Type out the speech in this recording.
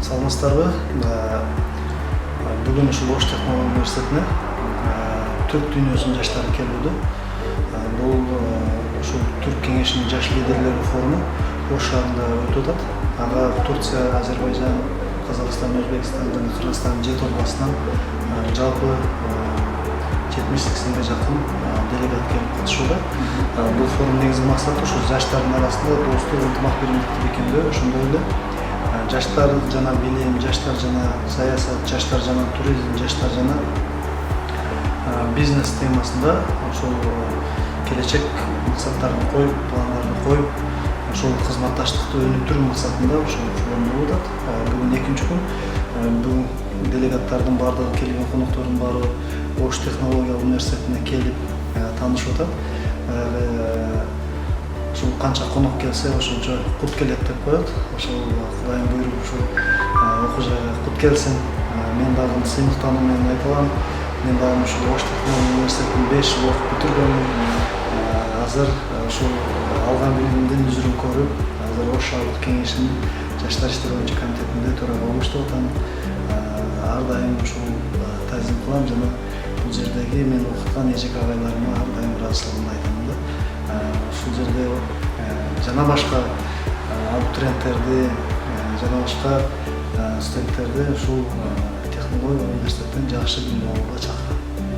Саламатсыздарбы? Бүгүн ушул Ош технология университетине Түрк дүйнөсүнүн жаштары келүүдө. Бул ушул Түрк кеңешинин жаш лидерлери форуму Ош шаарында өтүп атат. Ага Турция, Азербайжан, Казакстан, Өзбекстан жана Кыргызстан 7 областынан жалпы 70-80ге жакын делегат келип катышууда. Бул форум негизги максаты ушул жаштардын арасында достук, ынтымак, биримдикти бекемдөө, ошондой эле жаштар жана билим, жаштар жана саясат, жаштар жана туризм, жаштар жана бизнес темасында ошол келечек максаттарын коюп, пландарын коюп, ошол кызматташтыкты өнүктүрүү максатында ошол форум болуп атат. Бүгүн 2-нчү күн. Бүгүн делегаттардын баардыгы, келген коноктордун баары Ош технология университетине келип таанышып атат. Ушул канча конок келсе, ошончо кут келет деп коет. Ошол Кудайым буйруп ушул окуу жайга кут келсин. Мен дагы сыймыктануу менен айта алам. Мен дагы ушул Ош технология университетин 5 жыл окуп бүтүргөнмүн. Азыр ушул алган билимимдин үзүрүн көрүп, азыр Ош шаардык кеңешинин жаштар иштери боюнча комитетинде төрага болуп иштеп атам. Ар дайым ушул тазим кылам жана бул жердеги мен окуткан эжек агайларыма ар дайым ыраазычылыгымды айтам да. Ушул жерде жана башка абитуриенттерди, жана башка студенттерди ушул технология университетинен жакшы билим алууга